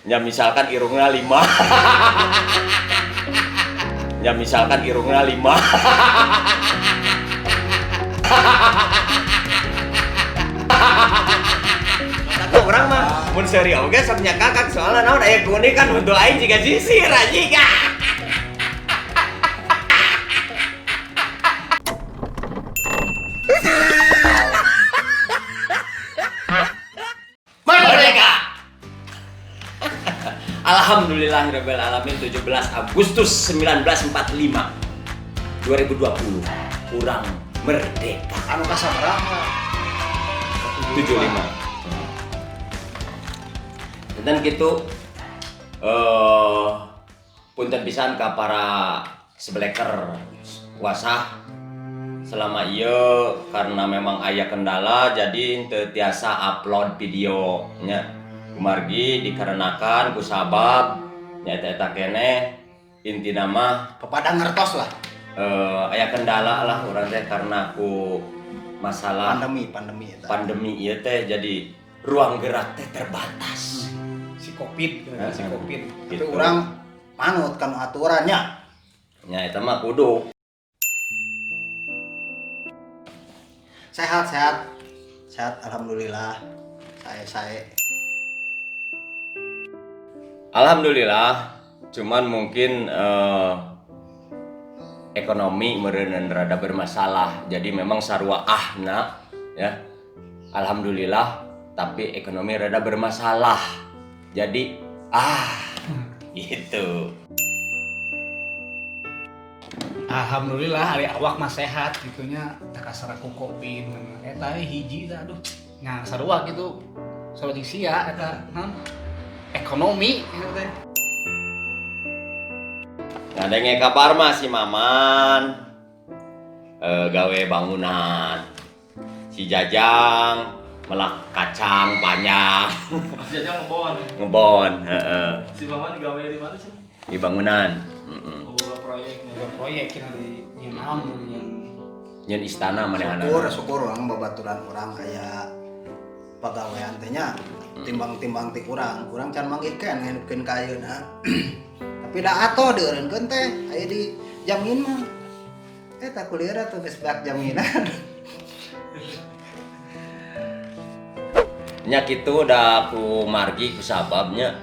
Ya misalkan irungna 5. Ya misalkan irungna 5. Kata orang mah mun seuri oge sok nya kakak soalna naon aya kuning kan untuk aing jiga sisir anjing. Merdeka. Alhamdulillahirabbil alamin 17 Agustus 1945 2020 kurang merdeka. Anu kasabarama 75. Dan gitu punten pisan ka para sebeleker puasa selama iya karena memang aya kendala jadi teu tiasa upload videonya kumargi dikarenakan ku sabab nyaeta eta keneh intina mah kepada ngertos lah aya kendala lah urang teh karena ku masalah pandemi ieu teh jadi ruang gerak teh terbatas. si covid Gitu. itu orang manut kan aturannya Nya eta mah kudu sehat alhamdulillah saya alhamdulillah cuman mungkin ekonomi meureun rada bermasalah jadi memang sarua ahna ya alhamdulillah tapi ekonomi rada bermasalah jadi gitu. Alhamdulillah hari awak mah sehat gitunya tak kasar ku covid eta hiji tah aduh nya sarua gitu sarua jeung sia eta ekonomi gitu teh. Ngadenge kabar mah si Maman gawe bangunan. Si Jajang melak kacang panjang. Mas Jajang Ngebon, heeh. Si Maman gawe di mana sih? Di bangunan. Oh, proyeknya. Proyek yang naon yang Nyen istana manehana. syukur orang babaturan orang aya pagawean teh nya timbang-timbang ti urang can manggihkeun ngenupkeun ka ayeuna tapi da atoh dieureunkeun teh aya di jamin mah eta kuliah tuh geus bak jaminan Nya kitu da ku margi ku sababnya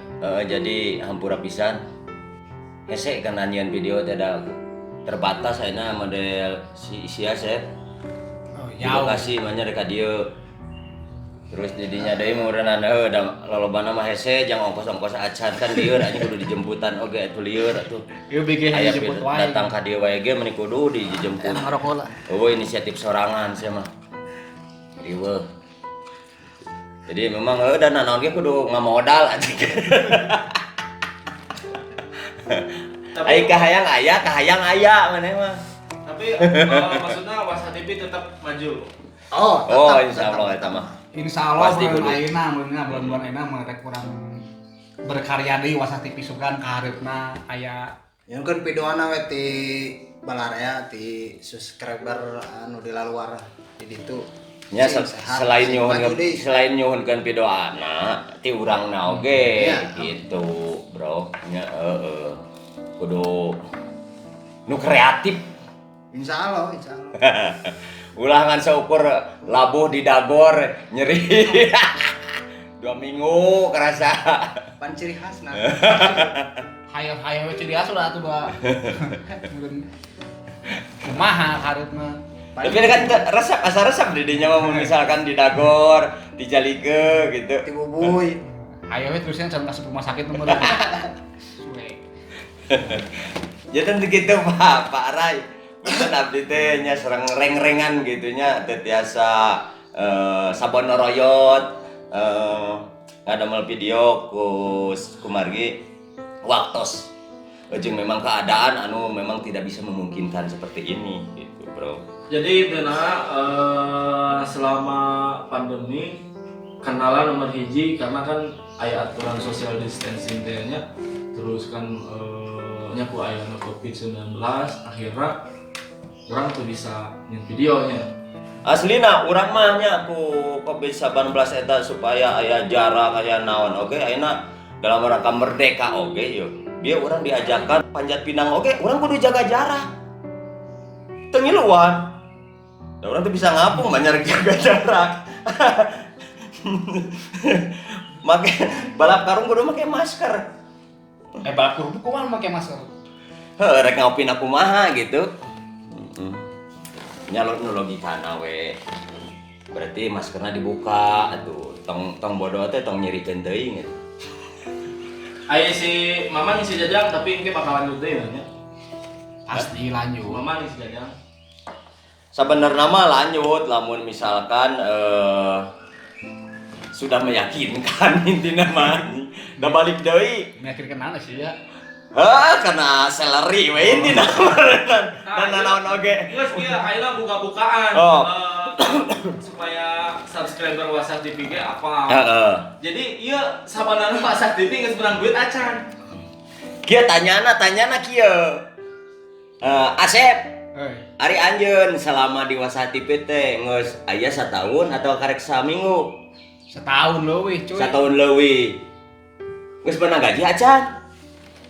jadi hampura pisan. Hese kana nyian video teh da terbatas ayeuna model si sia set. jauh Kasih manya ka dieu. Terus didinya deui meureunana da lolobana mah hese jang ongkos-ongkos acan kan dieu anjing kudu dijemputan oge atuh lieur atuh. ieu bege Aya dijemput wae datang ka dieu wae ge meni kudu dijemput. ngarokok lah Oh inisiatif sorangan sia mah. Riweuh. Jadi memang dan naon ge kudu ngamodal anjing. Ai kahayang aya maneh mah. Tapi maksudnya Wasa TV tetap maju. Oh insyaallah eta mah. insyaallah Pasti bulan kudu. ayeuna bulan-bulan ayeuna mah rek kurang berkarya deui Wasa TV sugan kaharepna aya yang kan videoana we ti balarea ti subscriber anu di luar di ditu Nya Sing sehat, selain sing maju deui. nyuhunkeun pidoana ti urangna oge Iya. gitu bro nya kudu nu kreatif insyaallah ulah ngan seukur labuh di dagor nyeri 2 minggu kerasa pan ciri khasna hayo we ciri khas udah atuh ba kumaha hareupeuna tapi kan resep asa resep di dinya mah misalkan di dagor dijalike gitu ti bubuy hayo we terusnya can kasih rumah sakit nomor suwe ya tentu gitu Pak Rai bukan abdi teh nya serang reng-rengan gitu nya teu tiasa sabon royot ngadamel video ku margi waktos jeung memang keadaan anu memang tidak bisa memungkinkan seperti ini gitu bro. Jadi benar selama pandemi kenalan nomor hiji karena kan aya aturan social distancing teh nya terus kan nya ku aya COVID-19 akhirnya orang tuh bisa nyen videonya. Aslina urang mah nya ku COVID-19 eta supaya aya jarak aya naon oge ayeuna dalam rangka merdeka oke yo dia orang diajarkan panjat pinang oke orang kudu jaga jarak tengiluan da orang tuh bisa ngapung banyak jaga jarak make balap karung kudu make masker Balap kerupuk kumaha make masker. rek ngopin aku maha gitu nyalon nu logikana we berarti maskernya dibuka atuh tong bodoh teh tong nyerikeun teuing gitu. Aya si Mamang si Jajang tapi engke bakal lanjut deui nya. Pasti lanjut. Mamang si Jajang. Sebenarnya mah lanjut lamun misalkan sudah meyakinkan intinya mah da balik deui Meyakinkan mana sih ya? karena seleri we intinya dan naon oge Geus kieu ayeuna buka-bukaan. Oh. Supaya subscriber WhatsApp TV ge apa. heeh Jadi ieu sabanana WhatsApp TV geus menang duit acan. kieu tanyana kieu Asep Ari anjeun selama di WhatsApp TV teh geus aya 1 tahun atau karek 1 minggu Setahun leuwih cuy. 1 tahun leuwih geus menang gaji acan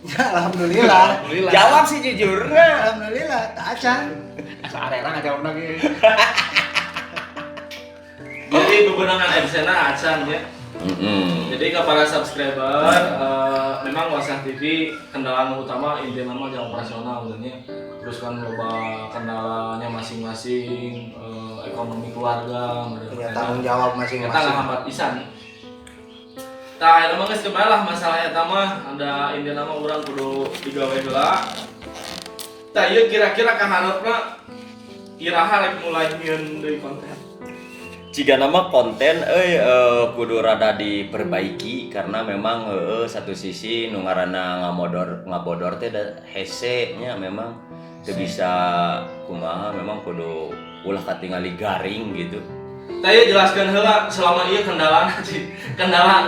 Ya, alhamdulillah. jawab sih jujurna Alhamdulillah, tak acan. Asa arera ngajawab lagi. Jadi bebenangan AdSense acan ya. Jadi ke para subscriber, memang WhatsApp TV kendala utama intinya mah yang operasional sebenarnya. Terus kan loba kendalanya masing-masing, ekonomi keluarga, Ya, tanggung jawab kita masing-masing. ngambat pisan. Tah eta mah geus lah masalah eta mah ada intinya mah urang kudu digawe heula. Tah ieu kira-kira kaharepna iraha rek mulai nyieun deui konten. jika nama konten kudu rada diperbaiki karena memang satu sisi nu ngaranna ngabodor teh da hese nya memang teu bisa kumaha memang kudu ulah katingali garing gitu. Taya jelaskan heula selama ieu kendala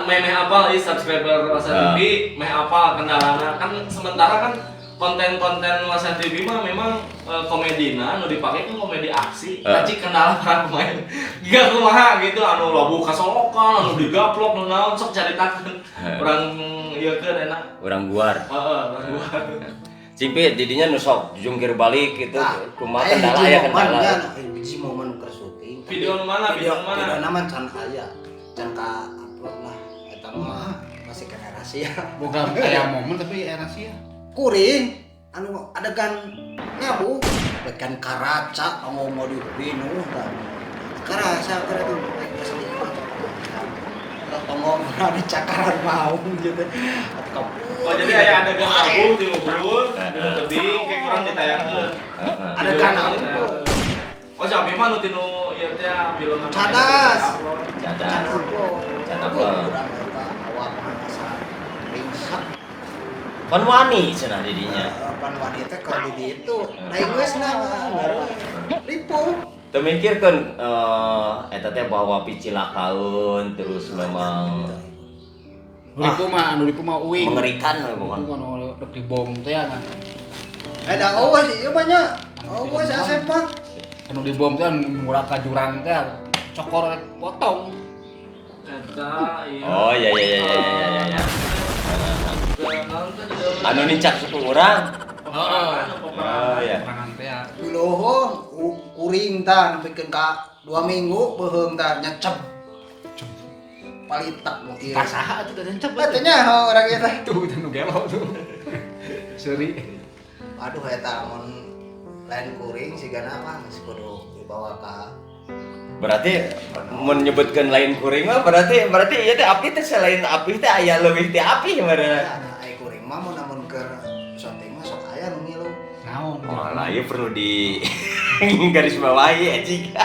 meh apal ieu subscriber WhatsApp TV meh apal kendalana kan sementara kan konten-konten WhatsApp TV mah memang komedina nu dipake kan komedi aksi tapi kendala para pemain giga kumaha gitu anu labu kasolokan anu digaplok nu naon sok caritakeun urang ieu keun enak Urang guar. urang gua Cipit didinya nu sok jungkir balik gitu kumaha Aya kendala hiji aya momen kendala. ya, hiji momen keur syuting. video nu mana Video video nu mana nama can aya, can ka upload lah. Eta mah masih kena rahasia. Bukan kayak momen tapi era sih ya. Kuring anu adegan nyabu adegan karaca anu mau dibunuh kan. Karaca keur itu asli. Tongong ada cakaran mau gitu. oh jadi aya adegan abu di ubur di tebing kayak kurang ditayangkeun Adegan abu. oh si Abi mah nu tinu ieu teh film Cadas. Cadas. Cadas. Awak masa ringsak. Kon wani cenah didinya. Pan wanita kalau di itu, lain geus na ribu. Teu mikirkeun eta teh bahwa picilakaun terus memang Anu dipu mah uing. mengerikan bukan. Bukan anu dibom teh kan. Ada awas ieu banyak. Awas Asep mah. Anu dibom teh murah ka jurang teh cokor potong. eta iya Oh iya. Anu nincak suku urang. Oh iya. Perangan teh ya. Duluh kuring tah nepikeun ka 2 minggu beuheung tah nyecep. Palitak mau ieu. Kasaha atuh dan cep. Katanya orang eta. Tuh nu gelo tuh. Seri. Aduh eta mun lain kuring sigana mah geus kudu dibawa ka Berarti menyebutkan lain kuring mah berarti ieu teh api teh selain api teh aya leuwih ti api bener. ai kuring mah mun namun keur syuting mah sok aya nu ngilu. Naon? Oh, lah ieu perlu di garis bawahi anjing.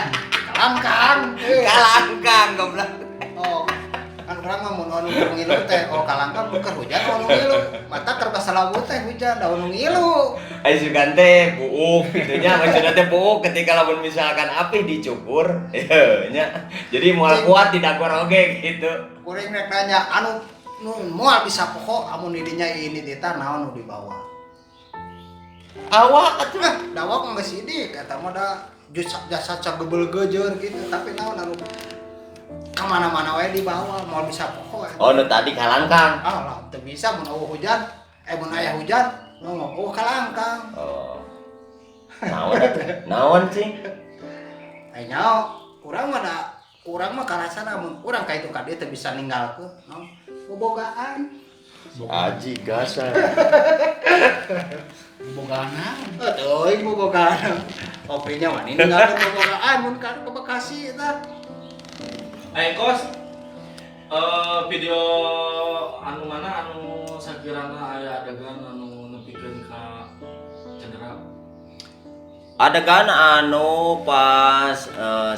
Kalangkang. Kalangkang goblok. Oh, kan urang mah mun anu keur ngilu teh, oh kalangkang keur hujan anu ngilu. Mata keur kasalabu teh hujan daun ngilu. Ai sugan teh buuk gitu nya, maksudna teh buuk ketika lamun misalkan api dicukur, nya. Jadi moal kuat tidak oge gitu. Kuring rek nanya anu nu moal bisa pokok amun di dinya ini tita naon nu dibawa. Awak atuh. Dawak mah geus sidik eta mah da jasa cagebel geujeur gitu, tapi naon anu kemana-mana wae dibawa mau bisa pokok. Oh, nu tadi kalangkang. Ah lah, teu bisa mun eueuh hujan, mun aya hujan, oh kalangkang. Oh. Naon sih? Nyaho, urang mah karasana mun urang ka itu ka dieu teu bisa ninggalkeun, bobogaan. Aji gasa. Bogana. Teuing bobogaan. Kopinya mah ninggalkeun bobogaan mun ka Bekasi eta. Kos, video anu mana anu sakirana aya adegan anu nepikeun ka cedera. Adegan anu pas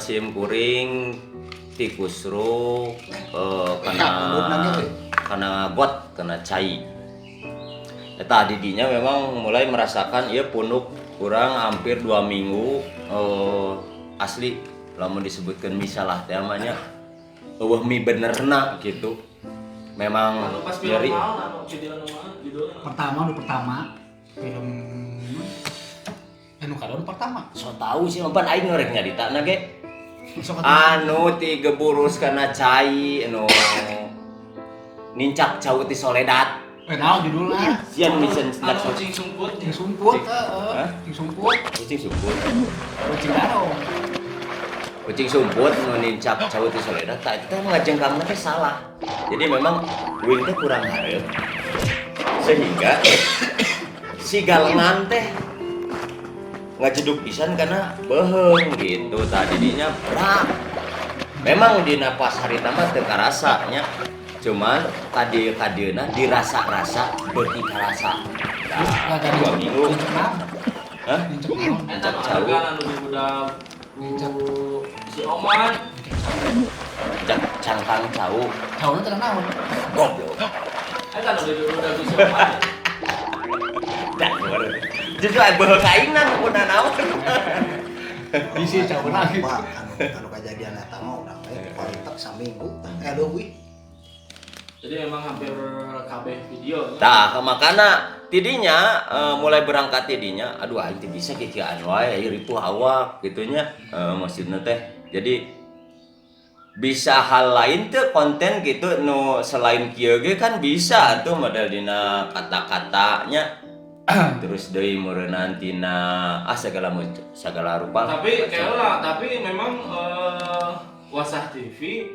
sim kuring tikus ru kena got kena cai. Eta didinya memang mulai merasakan ieu punuk kurang hampir 2 minggu asli lamun disebutkeun misalah teh namanya eueuh mi benerna gitu. Memang Anu pas film nyeri. naon anu video anu mana judulnya? Pertama film anu kadon pertama. So tahu sih empan aing ngorek nyarita ge. Sok Anu ti geburus kana cai anu nincak cau ti Soledad. naon judulna? Sian mission Anu kucing sumput. Kucing sumput, Hah? kucing sumput, Kucing sumput. kucing darong. Kucing sumput nu nincak cau ti Soledad ta eta ngajengkangna teh salah. Jadi memang wing teh kurang hareup. Sehingga si galengan teh ngajeduk pisan karena beheung gitu tadinya berat. Memang di napas harita mah teu karasa nya. Cuman kadieuna dirasa-rasa beuki karasa. Gak ada 2 minggu. Hah? Nincak naon? Nincak Eta cau. adegan anu di budak si Oman. Nincak cangkang cau. Cauna teh naon? Goblok. Eta anu di budak si Oman. Dah, justru beheung aing na puna naon. Bisi cauna gitu. Wah, anu kejadian eta mah urang we kontak saminggu leuwih. Jadi memang hampir kabeh video. Tah, makana tidinya mulai berangkat tidinya, aduh aing teh bisa kikian wae ripuh awak gitunya. Maksudna teh jadi bisa hal lain tuh konten gitu nu selain kieu ge kan bisa tuh model dina kata-katanya. Terus deui meureunana tina segala rupa. Tapi memang Wasah TV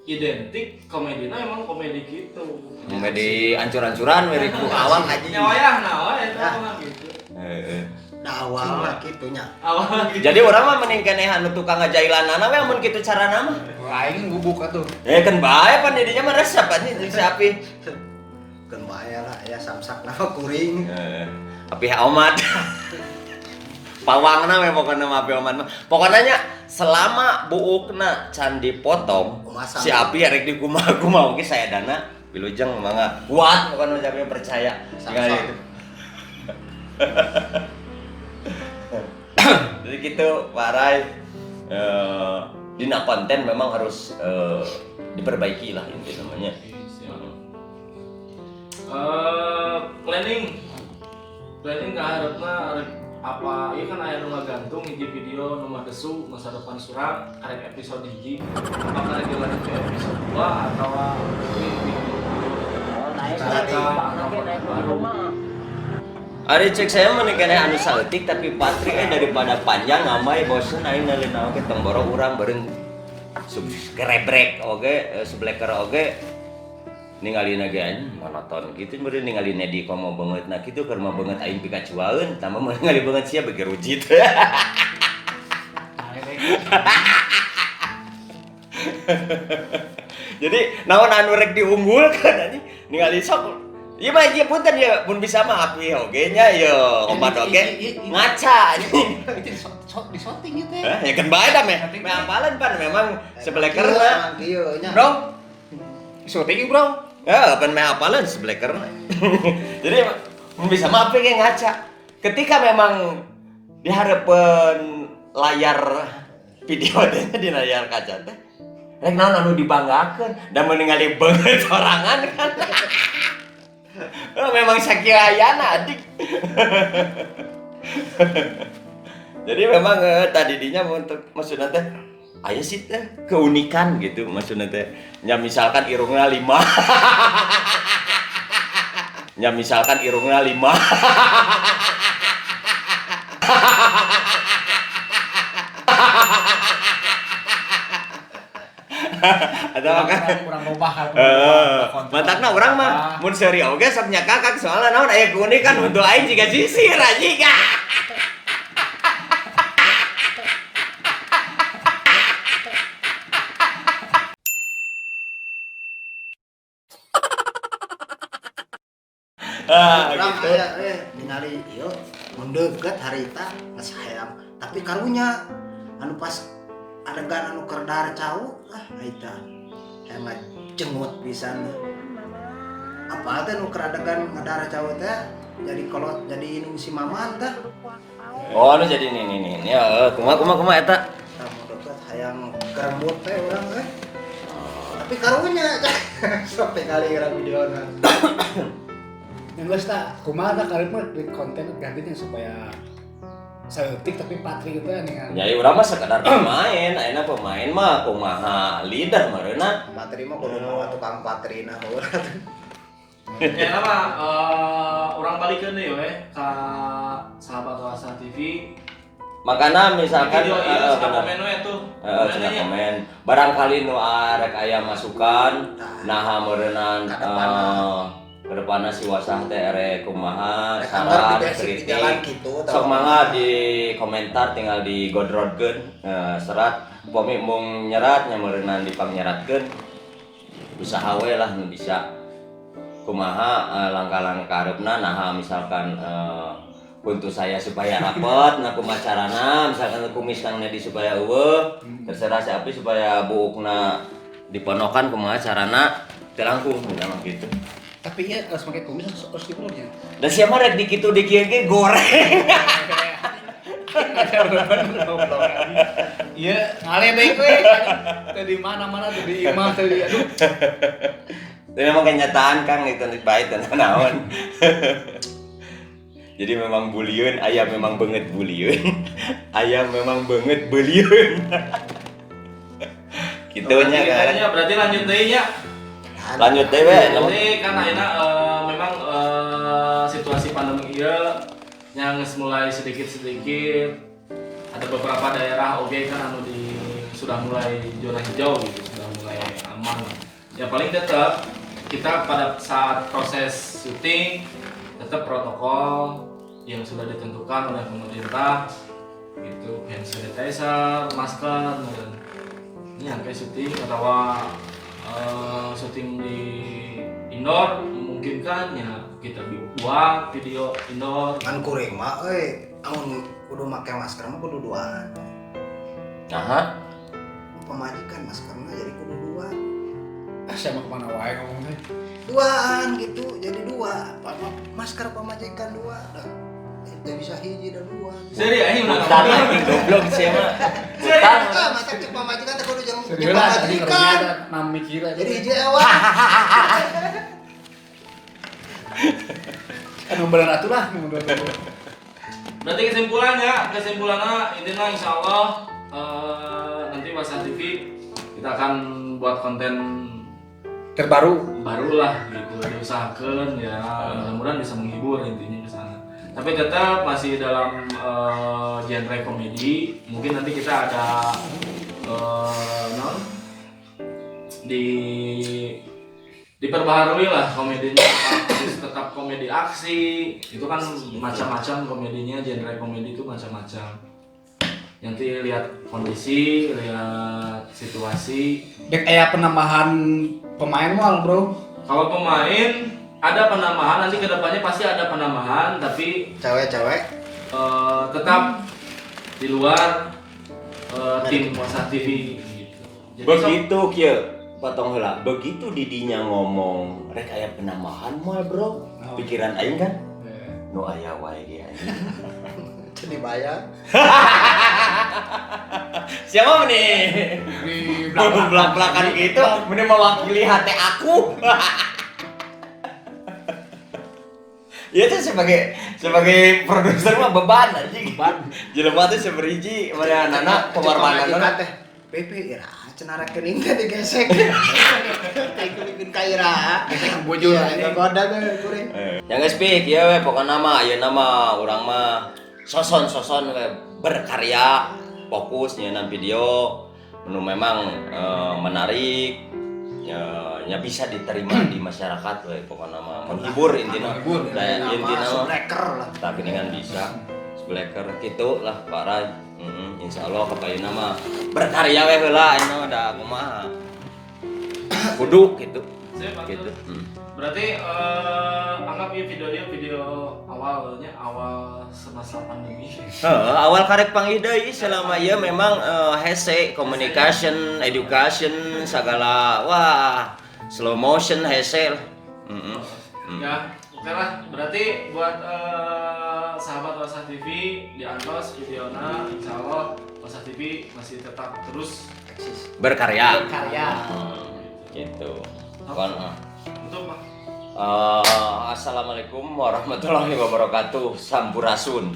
identik komedina emang komedi gitu. Komedi ancur-ancuran we ripuh awak aja. Nyawayah eta mah gitu. Heeh. Da awal lah kitunya. Awal gitu. Jadi orang mah mending keneh anu tukang ngajailanana we mun kitu carana mah. Aing bubuk atuh. Kan bae pan didinya mah resep anjing jeung sapi. Keun bae lah aya samsak nama kuring. Api Omad. Pawangna we pokona mah api Omad mah. Pokona selama buukna can dipotong Kumasang. si api arek di kumaha-kumaha oge saedana wilujeng mangga kuat pokona jabe percaya. Tinggal itu. Jadi gitu Pak Rai. Dina konten memang harus diperbaiki lah inti namanya. Planning kaharepna apa ieu kan aya nu ngagantung hiji video nu desu masa depan surang karek episode hiji apa karek dilanjut ke episode 2 atawa Ari cek saya menikahnya anu saeutik tapi patri daripada panjang ngamai bosen aing nalina oge temboro urang beureung subscribe oge subleker oge ningalina ge anjing monoton gitu beureung ningalina di komo beungeutna kitu keur mah beungeut aing pikacuaeun tambah mah ningali beungeut sia bege rujit. Jadi naon anu rek diunggulkeun anjing ningali sok. Ieu mah ieu punten ya mun bisa mah api oge nya ya obat oge ngaca anjing. Itu di shooting gitu Ya kan bae da meh apalan pan memang sebelekerna. Kieu nya. Bro. shooting bro. Ya pan meh apalan sebelekerna. Jadi mun bisa mah api ge ngaca. Ketika memang dihareupeun layar video teh di layar kaca teh rek naon anu dibanggakeun da mun ningali beungeut sorangan kan. Memang sakieu ayana adik. Jadi memang tadi dinya untuk maksudna teh aya sih teh keunikan gitu maksudnya teh. Nya misalkan irungna 5. Nya misalkan irungna 5. Atau kan kurang loba hal mantakna urang mah mun seuri oge sok nya kakak soalna naon aya keunikan untuk aing jiga sisir ajiga. Urang Gitu. aya ningali ieu mun deukeut harita geus hayang tapi karunya anu pas adegan anu keur dahar cau eta hemat cengut pisan. Apa teh nu keur adegan ngadahar cau teh jadi kolot jadi nu si maman teh. Oh, anu jadi nih. Ya, kumaha eta. Tah mun deukeut hayang kerembut teh urang tapi karunya sok tingali urang videona. yang geus tah kumaha tah karep mah di konten gantinya supaya saeutik tapi patri gitu dengan Jadi urang mah sekedar pemain, ayeuna pemain mah kumaha leader meureunna. Patri mah kudu mawa tukang patrina urang. Ya nama orang balikeun deui we ka sahabat Wasa TV. Makana misalkan Video ieu bener. komen we tuh. Cenah komen. Barangkali nu arek aya masukan naha meureunnan kedepanna si Wasah teh ere kumaha saran kritik. Sok mangga di komentar tinggal di godrodkeun serat pomi mung nyerat nya meureunnan dipangyeratkeun. Usaha we lah nu bisa. Kumaha langkah-langkah kareupna naha misalkan untuk saya supaya rapet na kumaha carana misalkan kumis kang di supaya eueuh terserah si Api supaya buukna diponokan kumaha carana teu langkung memang gitu. tapi ya harus pakai kumis harus diulurnya Da sia mah rek dikitu dikieu ge goreng. iya ngale baik we tadi mana-mana tadi imah tadi aduh Itu memang kenyataan Kang itu baik dan naon. Jadi memang bulieun, aya memang banget bulieun. Aya memang banget bulieun. Kitunya kan. Berarti lanjut deui nya. Lanjut deh we. Jadi kan ayeuna memang situasi pandemi ieu yang mulai sedikit-sedikit ada beberapa daerah oge kan anu sudah mulai zona hijau gitu, sudah mulai aman. Ya paling tetap kita pada saat proses syuting tetap protokol yang sudah ditentukan oleh pemerintah gitu, hand sanitizer, masker, dan ini sampai syuting atau syuting di indoor memungkinkan ya kita buat video indoor. Kan kuring mah amun kudu make masker mah kudu duaan. Aha. Pemajikan maskerna jadi kudu dua. saya mau kemana wae ngomongnya Duaan gitu jadi dua. Masker pemajikan dua. Teu bisa hiji dan dua. Seri aing udah Utang anjing goblok sia mah. Utang. Masa cek pemajikan teh kudu jeung serius lah tadi pemajikan. kerja ada nam mikir Jadi hiji ewa. kan bener atuh lah bener. Berarti kesimpulannya intinya insyaallah nanti Wasa TV kita akan buat konten terbaru baru lah gitu, diusahakan ya mudah-mudahan bisa menghibur intinya ke sana. Tapi tetap masih dalam genre komedi. Mungkin nanti kita ada diperbaharui lah komedinya, tetap komedi aksi. Itu kan macam-macam komedinya, genre komedi itu macam-macam. Nanti lihat kondisi, lihat situasi. dek aya penambahan pemain mal bro Kalau pemain ada penambahan, nanti kedepannya pasti ada penambahan, tapi Cewek-cewek tetap di luar tim Wasa TV gitu. Jadi Begitu kieu potong heula. Begitu didinya ngomong rek aya penambahan moal bro. Pikiran aing kan nu aya wae ge anjing. jadi bayar. Siapa nih? di Belak-belakan gitu, mending mewakili hati aku. Ya itu sebagai produser mah beban anjing. Beban. Jelema teh seberiji mana anak Pemajikan pengorbanan teh PP ira cenah rekening teh digesek. Teh bikin ka ira. Gesek bujur Iya, aja. goda ge kuring. Yang speak ya we pokoknya mah ayeuna nama urang mah soson we berkarya fokus nyeunaan video nu memang menarik nya bisa diterima di masyarakat we pokoknya mah menghibur intina intina mah breaker lah. tak geningan bisa sebleker gitu lah Pak Rai. Insya Allah kebayana mah berkarya we heula ayeuna mah da kumaha kudu gitu Sip, Pak. gitu. Berarti anggap ya video awalnya awal semasa pandemi. Awal karek panggih deui selama ieu memang hese communication, education segala wah slow motion hese lah. Ya, oke lah. Berarti buat sahabat Wasah TV di antos videona, insya Allah Wasah TV masih tetap terus Berkarya. Gitu. Gitu. Kon untuk Pak. Assalamualaikum warahmatullahi wabarakatuh. Sampurasun.